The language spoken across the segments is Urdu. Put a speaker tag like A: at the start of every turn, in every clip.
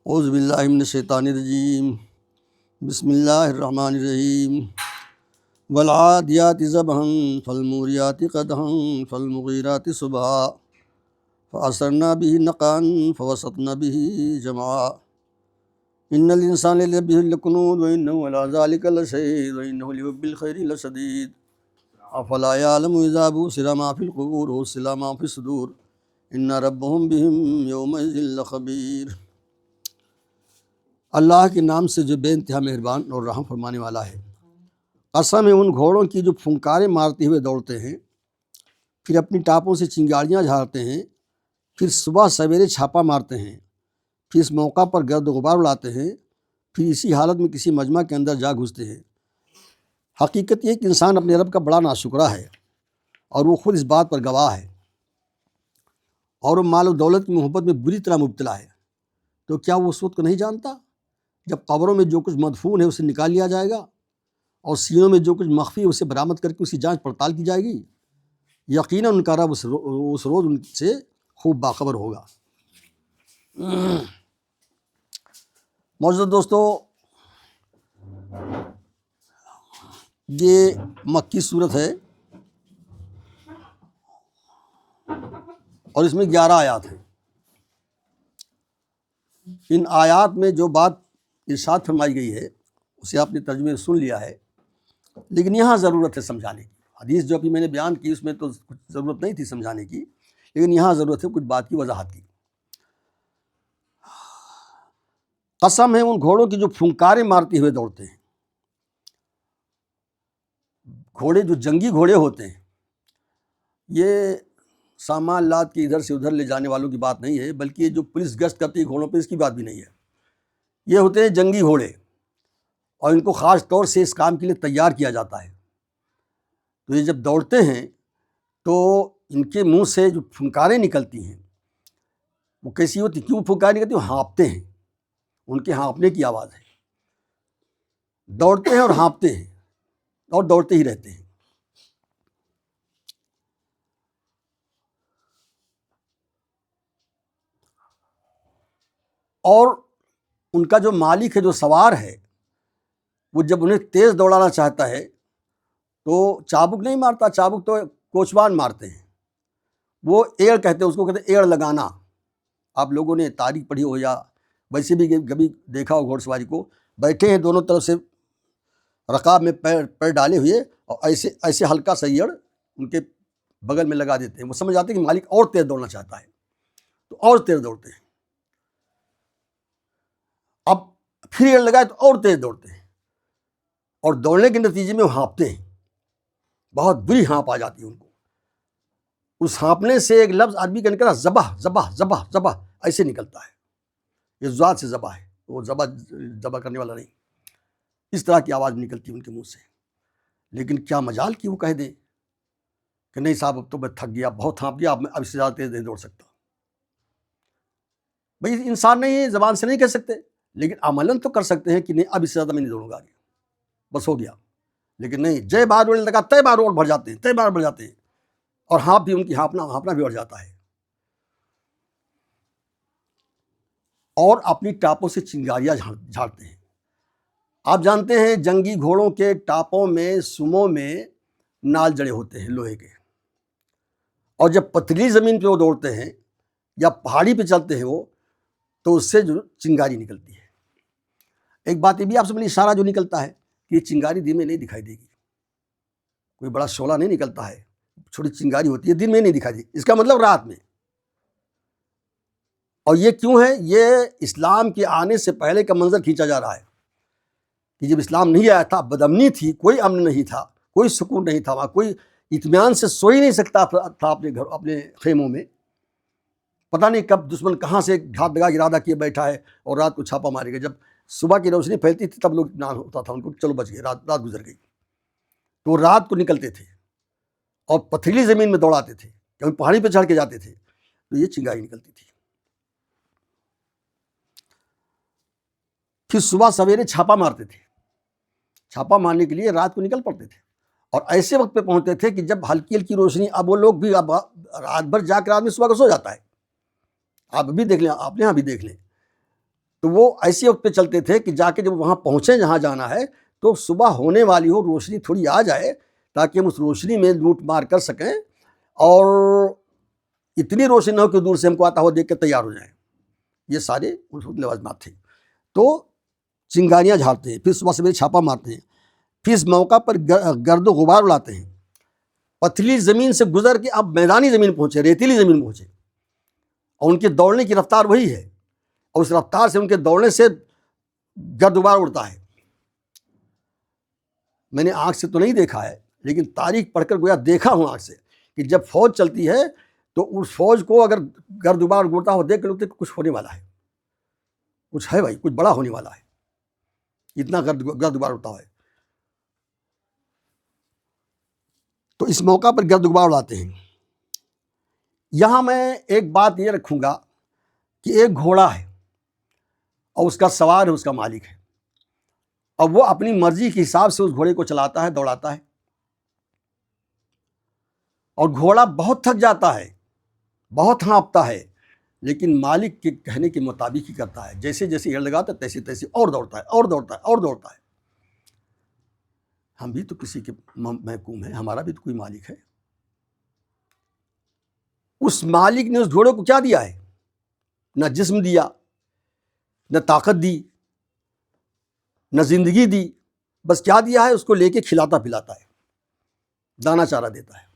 A: اعوذ باللہ من الشیطان الرجیم بسم اللہ الرحمن الرحیم والعادیات ضبحا فالموریات قدحا فالمغیرات صبحا فأثرن به نقعا فوسطن به جمعا ان الانسان لربه لکنود وانه على ذلك لشهید وانه لحب الخیر لشدید افلا یعلم اذا بؤثر ما فی القبور وحصل ما فی الصدور ان ربهم بهم یومئذ لخبیر۔ اللہ کے نام سے جو بے انتہا مہربان اور رحم فرمانے والا ہے۔ قسم ہے ان گھوڑوں کی جو پھنکاریں مارتے ہوئے دوڑتے ہیں، پھر اپنی ٹاپوں سے چنگاریاں جھاڑتے ہیں، پھر صبح سویرے چھاپا مارتے ہیں، پھر اس موقع پر گرد و غبار اڑاتے ہیں، پھر اسی حالت میں کسی مجمع کے اندر جا گھستے ہیں۔ حقیقت یہ کہ انسان اپنے رب کا بڑا ناشکرا ہے اور وہ خود اس بات پر گواہ ہے، اور وہ مال و دولت کی محبت میں بری طرح مبتلا ہے۔ تو کیا وہ اس وقت کو نہیں جانتا جب قبروں میں جو کچھ مدفون ہے اسے نکال لیا جائے گا اور سینوں میں جو کچھ مخفی ہے اسے برآمد کر کے اس کی جانچ پڑتال کی جائے گی؟ یقیناً ان کا رب اس روز ان سے خوب باخبر ہوگا۔ معزز دوستو، یہ مکی صورت ہے اور اس میں 11 آیات ہیں۔ ان آیات میں جو بات ارشاد فرمائی گئی ہے اسے آپ نے ترجمے میں سن لیا ہے، لیکن یہاں ضرورت ہے سمجھانے کی۔ حدیث جو ابھی میں نے بیان کی اس میں تو کچھ ضرورت نہیں تھی سمجھانے کی، لیکن یہاں ضرورت ہے کچھ بات کی وضاحت کی۔ قسم ہے ان گھوڑوں کی جو پھنکاریں مارتے ہوئے دوڑتے ہیں۔ گھوڑے جو جنگی گھوڑے ہوتے ہیں، یہ سامان لاد کے ادھر سے ادھر لے جانے والوں کی بات نہیں ہے، بلکہ یہ جو پولیس گشت کرتی ہے گھوڑوں پہ، اس کی بات بھی نہیں ہے۔ یہ ہوتے ہیں جنگی گھوڑے، اور ان کو خاص طور سے اس کام کے لیے تیار کیا جاتا ہے۔ تو یہ جب دوڑتے ہیں تو ان کے منہ سے جو پھنکاریں نکلتی ہیں وہ کیسی ہوتی؟ کیوں پھنکاریں نکلتی؟ وہ ہانپتے ہیں، ان کے ہانپنے کی آواز ہے۔ دوڑتے ہیں اور ہانپتے ہیں اور دوڑتے ہی رہتے ہیں۔ اور ان کا جو مالک ہے، جو سوار ہے، وہ جب انہیں تیز دوڑانا چاہتا ہے تو چابک نہیں مارتا، چابک تو کوچوان مارتے ہیں، وہ ایڑ کہتے ہیں اس کو، کہتے ہیں ایڑ لگانا۔ آپ لوگوں نے تاریخ پڑھی ہو یا ویسے بھی کبھی دیکھا ہو، گھوڑ سواری کو بیٹھے ہیں دونوں طرف سے رکاب میں پیر ڈالے ہوئے، اور ایسے ایسے ہلکا سا ایڑ ان کے بغل میں لگا دیتے ہیں۔ وہ سمجھ آتے ہیں کہ مالک اور تیز دوڑنا چاہتا ہے تو اور تیز دوڑتے ہیں، اب پھر ایڑ لگائے تو اور تیز دوڑتے ہیں، اور دوڑنے کے نتیجے میں وہ ہانپتے ہیں، بہت بری ہانپ آ جاتی ہے ان کو۔ اس ہانپنے سے ایک لفظ عربی کا نکلا، ذبح ذبح ذبح ذبح، ایسے نکلتا ہے۔ یہ ذات سے ذبح ہے، وہ ذبح کرنے والا نہیں۔ اس طرح کی آواز نکلتی ہے ان کے منہ سے۔ لیکن کیا مجال کہ وہ کہہ دیں کہ نہیں صاحب اب تو میں تھک گیا، بہت ہانپ گیا، اب اس سے زیادہ تیز نہیں دوڑ سکتا۔ بھئی انسان نہیں، زبان سے نہیں کہہ سکتے، لیکن عملاً تو کر سکتے ہیں کہ نہیں اب اس سے زیادہ میں نہیں دوڑوں گا، بس ہو گیا۔ لیکن نہیں، جے بار دوڑنے لگا تے بار اور بڑھ جاتے ہیں، تے بار بڑھ جاتے ہیں، اور ہانپ بھی ان کی ہانپنا بھی بڑھ جاتا ہے، اور اپنی ٹاپوں سے چنگاریاں جھاڑتے ہیں۔ آپ جانتے ہیں جنگی گھوڑوں کے ٹاپوں میں، سموں میں نال جڑے ہوتے ہیں لوہے کے، اور جب پتلی زمین پہ وہ دوڑتے ہیں یا پہاڑی پہ چلتے ہیں وہ، تو اس سے جو چنگاری نکلتی ہے۔ ایک بات یہ بھی آپ سمجھ، اشارہ جو نکلتا ہے کہ یہ چنگاری دن میں نہیں دکھائی دے گی، کوئی بڑا شعلہ نہیں نکلتا ہے، چھوٹی چنگاری ہوتی ہے، دن میں نہیں دکھائی دے گی، اس کا مطلب رات میں۔ اور یہ کیوں ہے؟ یہ اسلام کے آنے سے پہلے کا منظر کھینچا جا رہا ہے کہ جب اسلام نہیں آیا تھا، بدامنی تھی، کوئی امن نہیں تھا، کوئی سکون نہیں تھا، وہاں کوئی اطمینان سے سو ہی نہیں سکتا تھا اپنے خیموں میں۔ پتہ نہیں کب دشمن کہاں سے گھات لگا کے ارادہ کیے بیٹھا ہے اور رات کو چھاپا مارے گا۔ جب صبح کی روشنی پھیلتی تھی تب لوگ اطمینان ہوتا تھا ان کو، چلو بچ گئے، رات گزر گئی۔ تو وہ رات کو نکلتے تھے اور پتھریلی زمین میں دوڑاتے تھے، کبھی پہاڑی پہ چڑھ کے جاتے تھے، تو یہ چنگاری نکلتی تھی۔ پھر صبح سویرے چھاپا مارتے تھے، چھاپا مارنے کے لیے رات کو نکل پڑتے تھے، اور ایسے وقت پہ پہنچتے تھے کہ جب ہلکی ہلکی روشنی، اب وہ لوگ بھی، اب رات بھر جا کر آدمی صبح کو سو جاتا ہے، آپ بھی دیکھ لیں، آپ نے یہاں بھی دیکھ لیں، تو وہ ایسے وقت پہ چلتے تھے کہ جا کے جب وہاں پہنچے جہاں جانا ہے تو صبح ہونے والی ہو، روشنی تھوڑی آ جائے تاکہ ہم اس روشنی میں لوٹ مار کر سکیں، اور اتنی روشنی نہ ہو کہ دور سے ہم کو آتا ہوا دیکھ کے تیار ہو جائیں۔ یہ سارے لوازمات تھے۔ تو چنگاریاں جھاڑتے ہیں، پھر صبح سویرے چھاپا مارتے ہیں، پھر اس موقع پر گرد و غبار اڑاتے ہیں، پتلی زمین سے گزر کے اب میدانی زمین پہنچے، ریتیلی زمین پہنچے، اور ان کے دوڑنے کی رفتار وہی ہے، اور اس رفتار سے ان کے دوڑنے سے گرد و غبار اڑتا ہے۔ میں نے آنکھ سے تو نہیں دیکھا ہے، لیکن تاریخ پڑھ کر گویا دیکھا ہوں آنکھ سے کہ جب فوج چلتی ہے تو اس فوج کو اگر گرد و غبار اڑتا ہوا دیکھ کر لوگ کچھ ہونے والا ہے، کچھ ہے بھائی، کچھ بڑا ہونے والا ہے، اتنا گرد غبار اڑتا ہے۔ تو اس موقع پر گرد و غبار اڑاتے ہیں۔ یہاں میں ایک بات یہ رکھوں گا کہ ایک گھوڑا ہے اور اس کا سوار ہے، اس کا مالک ہے، اور وہ اپنی مرضی کے حساب سے اس گھوڑے کو چلاتا ہے، دوڑاتا ہے، اور گھوڑا بہت تھک جاتا ہے، بہت ہانپتا ہے، لیکن مالک کے کہنے کے مطابق ہی کرتا ہے۔ جیسے جیسے ایڑ لگاتا ہے تیسے تیسے اور دوڑتا ہے، اور دوڑتا ہے، اور دوڑتا ہے۔ ہم بھی تو کسی کے محکوم ہیں، ہمارا بھی تو کوئی مالک ہے۔ اس مالک نے اس گھوڑے کو کیا دیا ہے؟ نہ جسم دیا، نہ طاقت دی، نہ زندگی دی، بس کیا دیا ہے؟ اس کو لے کے کھلاتا پلاتا ہے، دانا چارہ دیتا ہے۔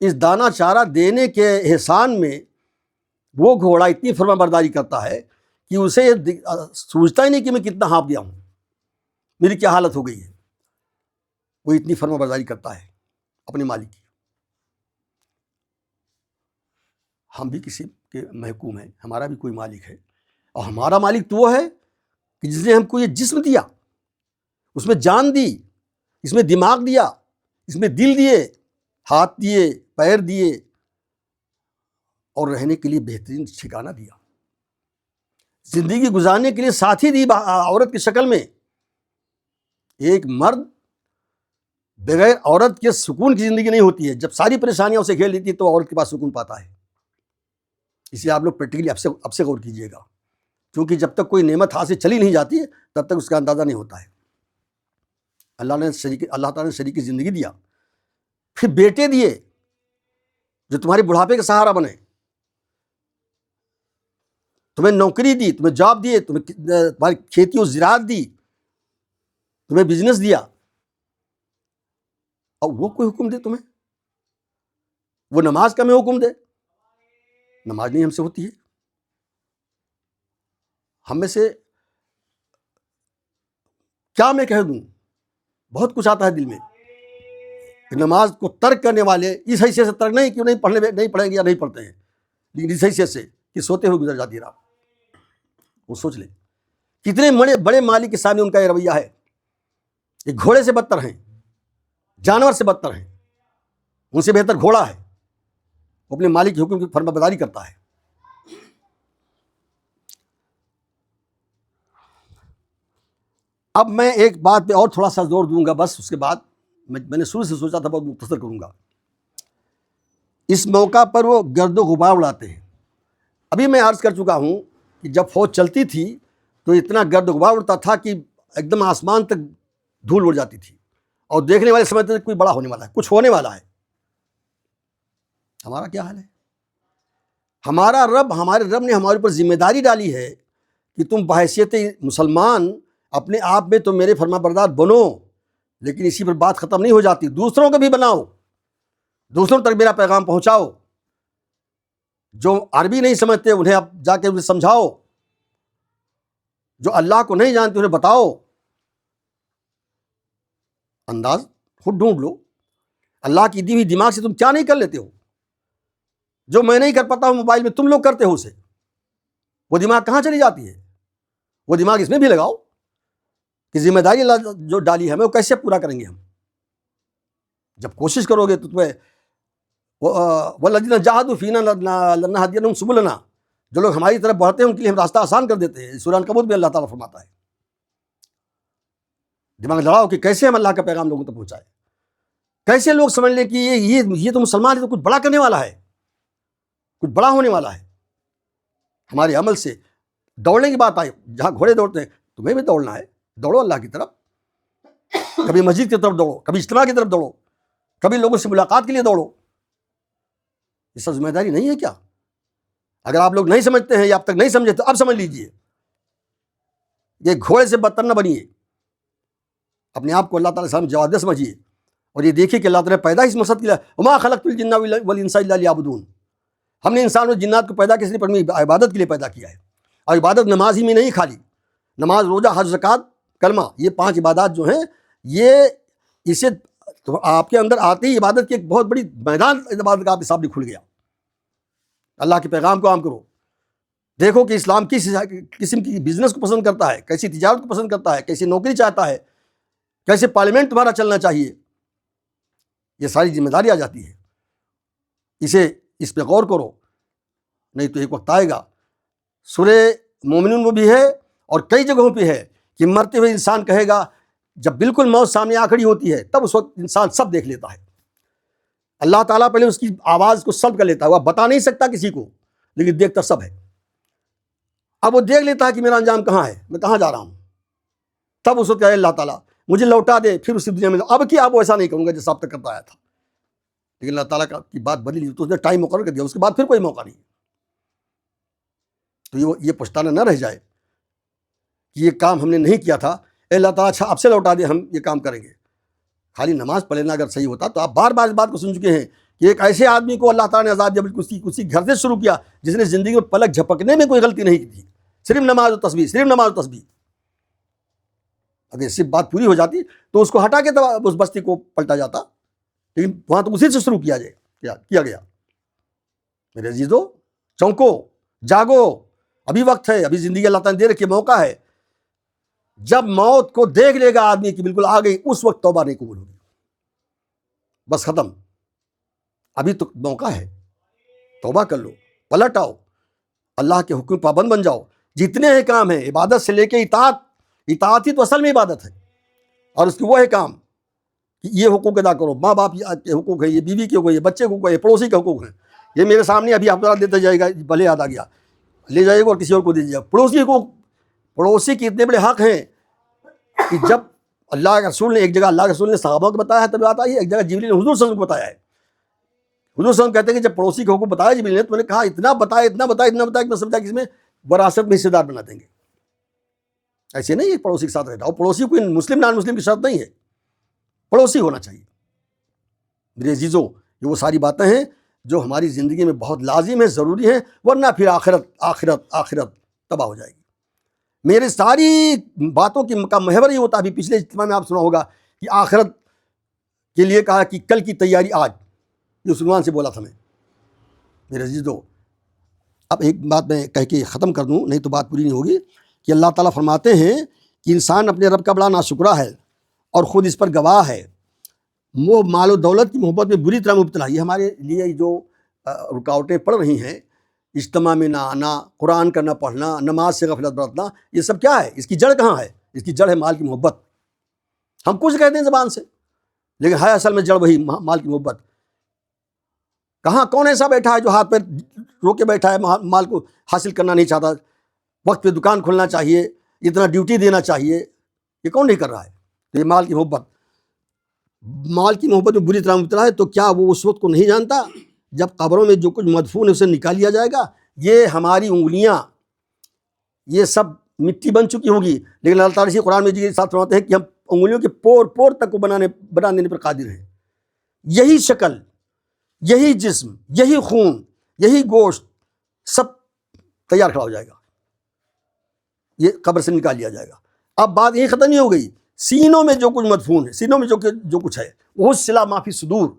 A: اس دانا چارہ دینے کے احسان میں وہ گھوڑا اتنی فرما برداری کرتا ہے کہ اسے سوچتا ہی نہیں کہ میں کتنا ہانپ گیا ہوں، میری کیا حالت ہو گئی ہے۔ وہ اتنی فرما برداری کرتا ہے اپنے مالک کی۔ ہم بھی کسی کے محکوم ہیں، ہمارا بھی کوئی مالک ہے، اور ہمارا مالک تو وہ ہے کہ جس نے ہم کو یہ جسم دیا، اس میں جان دی، اس میں دماغ دیا، اس میں دل دیے، ہاتھ دیے، پیر دیے، اور رہنے کے لیے بہترین ٹھکانہ دیا، زندگی گزارنے کے لیے ساتھی دی عورت کی شکل میں۔ ایک مرد بغیر عورت کے سکون کی زندگی نہیں ہوتی ہے۔ جب ساری پریشانیاں اسے گھیر لیتی ہے تو عورت کے پاس سکون پاتا ہے۔ اس لیے آپ لوگ پریکٹیکلی اب سے غور کیجیے گا، کیونکہ جب تک کوئی نعمت ہاتھ سے چلی نہیں جاتی ہے تب تک اس کا اندازہ نہیں ہوتا ہے۔ اللہ تعالیٰ نے شریک زندگی دیا، پھر بیٹے دیے جو تمہارے بڑھاپے کا سہارا بنے، تمہیں نوکری دی، تمہیں جاب دیے، تمہاری کھیتی و زراعت دی، تمہیں بزنس دیا، اور وہ کوئی حکم دے تمہیں؟ وہ نماز کا میں حکم دے؟ نماز نہیں ہم سے ہوتی ہے۔ ہم میں سے کیا میں کہہ دوں، بہت کچھ آتا ہے دل میں کہ نماز کو ترک کرنے والے اس حیثیت سے ترک نہیں کہ نہیں پڑھیں گے یا نہیں پڑھتے ہیں، لیکن اس حیثیت سے کہ سوتے ہوئے گزر جاتی رات۔ وہ سوچ لیں کتنے بڑے مالک کے سامنے ان کا یہ رویہ ہے، یہ گھوڑے سے بدتر ہیں، جانور سے بدتر ہیں، ان سے بہتر گھوڑا ہے، وہ اپنے مالک کے حکم کی فرما برداری کرتا ہے۔ اب میں ایک بات پہ اور تھوڑا سا زور دوں گا، بس اس کے بعد میں نے شروع سے سوچا تھا بہت مختصر کروں گا۔ اس موقع پر وہ گرد و غبار اڑاتے ہیں۔ ابھی میں عرض کر چکا ہوں کہ جب فوج چلتی تھی تو اتنا گرد و غبار اڑتا تھا کہ ایک دم آسمان تک دھول اڑ جاتی تھی، اور دیکھنے والے سمجھتے تھے کوئی بڑا ہونے والا ہے، کچھ ہونے والا ہے۔ ہمارا کیا حال ہے؟ ہمارے رب نے ہمارے اوپر ذمہ داری ڈالی ہے کہ تم بحیثیت مسلمان اپنے آپ میں تو میرے فرما بردار بنو، لیکن اسی پر بات ختم نہیں ہو جاتی، دوسروں کو بھی بناؤ، دوسروں تک میرا پیغام پہنچاؤ۔ جو عربی نہیں سمجھتے انہیں آپ جا کے انہیں سمجھاؤ، جو اللہ کو نہیں جانتے انہیں بتاؤ۔ انداز خود ڈھونڈ لو، اللہ کی دی ہوئی دماغ سے تم کیا نہیں کر لیتے ہو؟ جو میں نہیں کر پاتا ہوں موبائل میں تم لوگ کرتے ہو اسے، وہ دماغ کہاں چلی جاتی ہے؟ وہ دماغ اس میں بھی لگاؤ کہ ذمہ داری اللہ جو ڈالی ہے ہمیں وہ کیسے پورا کریں گے ہم۔ جب کوشش کرو گے تو تمہیں وَالَّذِينَ جَاهَدُوا فِينَا لَنَهْدِيَنَّهُمْ سُبُلَنَا، جو لوگ ہماری طرف بڑھتے ہیں ان کے لیے ہم راستہ آسان کر دیتے ہیں۔ سورہ عنکبوت میں اللہ تعالیٰ فرماتا ہے، دماغ لڑاؤ کہ کیسے ہم اللہ کا پیغام لوگوں تک پہنچائیں، کیسے لوگ سمجھ لیں کہ یہ تو مسلمان ہے تو کچھ بڑا کرنے والا ہے، کچھ بڑا ہونے والا ہے۔ ہمارے عمل سے دوڑنے کی بات آئی، جہاں گھوڑے دوڑتے ہیں تمہیں بھی دوڑنا ہے، دوڑو اللہ کی طرف، کبھی مسجد کی طرف دوڑو، کبھی اجتماع کی طرف دوڑو، کبھی لوگوں سے ملاقات کے لیے دوڑو. یہ سب ذمہ داری نہیں ہے کیا؟ اگر آپ لوگ نہیں سمجھتے ہیں یا اب تک نہیں سمجھے تو اب سمجھ لیجئے. یہ گھوڑے سے بدتر نہ بنیے، اپنے آپ کو اللہ تعالیٰ کے سامنے جواب دہ سمجھیے، اور یہ دیکھیے کہ اللہ تعالیٰ نے پیدا اس مقصد کے لیے، وما خلقت الجن والانس الا لیعبدون. ہم نے انسان اور جنات کو پیدا کس لیے؟ پر عبادت کے لیے پیدا کیا ہے. اور عبادت نماز ہی میں نہیں خالی، نماز، روزہ، حج، زکوٰۃ، کلمہ، یہ 5 عبادات جو ہیں، یہ اسے تو آپ کے اندر آتے ہی عبادت کی ایک بہت بڑی میدان عبادت کا آپ کے سامنے کھل گیا. اللہ کے پیغام کو عام کرو. دیکھو کہ اسلام کس قسم کی بزنس کو پسند کرتا ہے، کیسی تجارت کو پسند کرتا ہے، کیسی نوکری چاہتا ہے، کیسے پارلیمنٹ تمہارا چلنا چاہیے. یہ ساری ذمہ داری آ جاتی ہے. اس پہ غور کرو، نہیں تو ایک وقت آئے گا، سورہ مومنون میں بھی ہے اور کئی جگہوں پہ ہے، کہ مرتے ہوئے انسان کہے گا، جب بالکل موت سامنے آ کھڑی ہوتی ہے تب اس وقت انسان سب دیکھ لیتا ہے. اللہ تعالیٰ پہلے اس کی آواز کو سلب کر لیتا ہے، وہ بتا نہیں سکتا کسی کو، لیکن دیکھتا سب ہے. اب وہ دیکھ لیتا ہے کہ میرا انجام کہاں ہے، میں کہاں جا رہا ہوں. تب اس وقت کہے اللہ تعالیٰ مجھے لوٹا دے، پھر اسی دنیا میں اب کیا اب ایسا نہیں کروں گا جیسا اب تک کرتا آیا تھا. لیکن اللہ تعالیٰ کی بات بدلی تو اس نے ٹائم مقرر کر دیا، اس کے بعد پھر کوئی موقع نہیں. تو یہ پچھتانا نہ رہ جائے کہ یہ کام ہم نے نہیں کیا تھا، اے اللہ تعالیٰ اچھا اب سے لوٹا دے، ہم یہ کام کریں گے. خالی نماز پڑھ لینا اگر صحیح ہوتا تو آپ بار بار اس بات کو سن چکے ہیں کہ ایک ایسے آدمی کو اللہ تعالیٰ نے عذاب دیا، بلکہ اسی گھر سے شروع کیا جس نے زندگی میں پلک جھپکنے میں کوئی غلطی نہیں کی تھی، صرف نماز و تسبیح، صرف نماز و تسبیح. اگر صرف بات پوری ہو جاتی تو اس کو ہٹا کے اس بستی کو پلٹا جاتا، لیکن وہاں تو اسی سے شروع کیا گیا. میرے عزیزو، چونکو، جاگو، ابھی وقت ہے، ابھی زندگی اللہ تعالیٰ نے دے رکھی، موقع ہے. جب موت کو دیکھ لے گا آدمی کی بالکل آ گئی، اس وقت توبہ نہیں قبول ہوگی، بس ختم. ابھی تو موقع ہے، توبہ کر لو، پلٹ آؤ، اللہ کے حکم پابند بن جاؤ. جتنے ہی کام ہیں عبادت سے لے کے اطاعت ہی تو اصل میں عبادت ہے. اور اس کی وہ ہے کام کہ یہ حقوق ادا کرو، ماں باپ کے حقوق ہیں، یہ بیوی کے حقوق ہیں، یہ بچے کے حقوق ہیں، یہ پڑوسی کے حقوق ہیں. یہ میرے سامنے ابھی آپ دیتا جائے گا، بھلے یاد آ گیا لے جائے گا اور کسی اور کو دے دیجیے گا. پڑوسی کے اتنے بڑے حق ہیں کہ جب اللہ کے رسول نے ایک جگہ، اللہ کے رسول نے صحابہ کو بتایا ہے تب بات آئی ہے، ایک جگہ جبریل نے حضور صلی اللہ علیہ وسلم کو بتایا ہے. حضور صلی اللہ علیہ وسلم کہتے ہیں کہ جب پڑوسی کے حقوق بتایا جبریل نے تو میں نے کہا اتنا بتایا کہ میں سمجھا کہ اس میں وراثت میں حصے دار بنا دیں گے. ایسے نہیں ایک پڑوسی کے ساتھ رہتا، اور پڑوسی کوئی مسلم نان مسلم کی شرط نہیں ہے، پڑوسی ہونا چاہیے. میرے عزیزو، یہ وہ ساری باتیں ہیں جو ہماری زندگی میں بہت لازم ہیں، ضروری ہیں، ورنہ پھر آخرت تباہ ہو جائے گی. میرے ساری باتوں کا محور یہ ہوتا ہے، ابھی پچھلے اجتماع میں آپ سنا ہوگا کہ آخرت کے لیے کہا کہ کل کی تیاری آج، یہ اس عنوان سے بولا تھا میں. میرے عزیزو، اب ایک بات میں کہہ کے ختم کر دوں، نہیں تو بات پوری نہیں ہوگی، کہ اللہ تعالیٰ فرماتے ہیں کہ انسان اپنے رب کا بڑا ناشکرا ہے اور خود اس پر گواہ ہے. وہ مال و دولت کی محبت میں بری طرح مبتلا. یہ ہمارے لیے جو رکاوٹیں پڑ رہی ہیں، اجتماع میں نہ آنا، قرآن کا نہ پڑھنا، نماز سے غفلت برتنا، یہ سب کیا ہے؟ اس کی جڑ کہاں ہے؟ اس کی جڑ ہے مال کی محبت. ہم کچھ کہتے ہیں زبان سے، لیکن ہے اصل میں جڑ وہی مال کی محبت. کہاں کون ایسا بیٹھا ہے جو ہاتھ پہ رو کے بیٹھا ہے، مال کو حاصل کرنا نہیں چاہتا؟ وقت پہ دکان کھولنا چاہیے، اتنا ڈیوٹی دینا چاہیے، یہ کون نہیں کر رہا ہے؟ تو یہ مال کی محبت میں بری طرح مبتلا ہے. تو کیا وہ اس وقت کو نہیں جانتا جب قبروں میں جو کچھ مدفون ہے اسے نکال لیا جائے گا؟ یہ ہماری انگلیاں یہ سب مٹی بن چکی ہوگی، لیکن اللہ تعالیٰ قرآن میں جی ساتھ فرماتے ہیں کہ ہم انگلیوں کے پور تک کو بنا دینے پر قادر ہیں. یہی شکل، یہی جسم، یہی خون، یہی گوشت سب تیار کھڑا ہو جائے گا، یہ قبر سے نکال لیا جائے گا. اب بات یہی ختم نہیں ہو گئی. سینوں میں جو کچھ مدفون ہے، سینوں میں جو کچھ ہے، وہ صلہ معافی صدور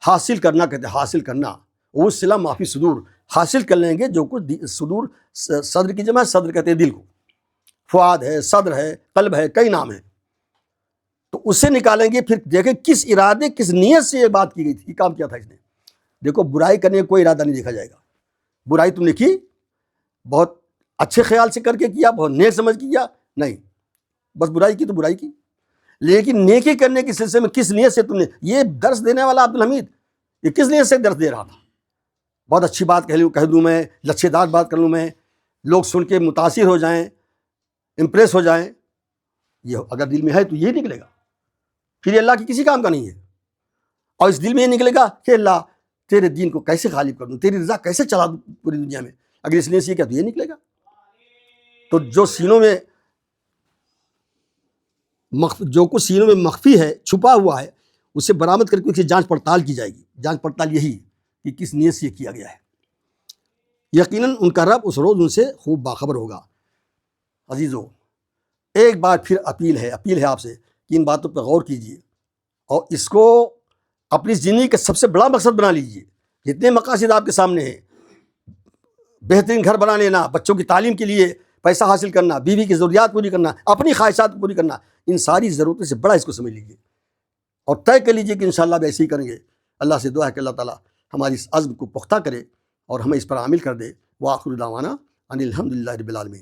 A: حاصل کرنا کہتے ہیں. حاصل کرنا، وہ صلہ معافی صدور حاصل کر لیں گے جو کچھ صدور، صدر کی جمع، صدر کہتے ہیں دل کو، فؤاد ہے، صدر ہے، قلب ہے، کئی نام ہیں. تو اسے نکالیں گے، پھر دیکھیں کس ارادے، کس نیت سے یہ بات کی گئی تھی، یہ کام کیا تھا اس نے. دیکھو، برائی کرنے کا کوئی ارادہ نہیں دیکھا جائے گا. برائی تم نے کی، بہت اچھے خیال سے کر کے کیا، بہت نیک سمجھ کے کیا، نہیں، بس برائی کی تو برائی کی. لیکن نیکی کرنے کے سلسلے میں کس نیت سے تم نے، یہ درس دینے والا عبدالحمید یہ کس نیت سے درس دے رہا تھا؟ بہت اچھی بات کہہ دوں میں، لچھے دار بات کر لوں میں، لوگ سن کے متاثر ہو جائیں، امپریس ہو جائیں، یہ اگر دل میں ہے تو یہ نکلے گا، پھر یہ اللہ کی کسی کام کا نہیں ہے۔ اور اس دل میں یہ نکلے گا کہ اللہ تیرے دین کو کیسے غالب کر دوں، تیری رضا کیسے چلا دوں پوری دنیا میں، اگر اس نے یہ کیا تو یہ نکلے گا۔ تو جو سینوں میں جو کچھ سینوں میں مخفی ہے، چھپا ہوا ہے، اسے برآمد کر کے اسے جانچ پڑتال کی جائے گی۔ جانچ پڑتال یہی کہ کس نیت سے یہ کیا گیا ہے۔ یقیناً ان کا رب اس روز ان سے خوب باخبر ہوگا۔ عزیزو، ایک بار پھر اپیل ہے آپ سے کہ ان باتوں پہ غور کیجیے اور اس کو اپنی زندگی کا سب سے بڑا مقصد بنا لیجیے۔ جتنے مقاصد آپ کے سامنے ہیں، بہترین گھر بنا لینا، بچوں کی تعلیم کے لیے پیسہ حاصل کرنا، بیوی کی ضروریات پوری کرنا، اپنی خواہشات پوری کرنا، ان ساری ضرورتوں سے بڑا اس کو سمجھ لیجیے اور طے کر لیجیے کہ انشاءاللہ بھی ایسے ہی کریں گے۔ اللہ سے دعا ہے کہ اللہ تعالیٰ ہماری اس عزم کو پختہ کرے اور ہمیں اس پر عامل کر دے۔ وآخر دعوانا ان الحمدللہ رب العالمین۔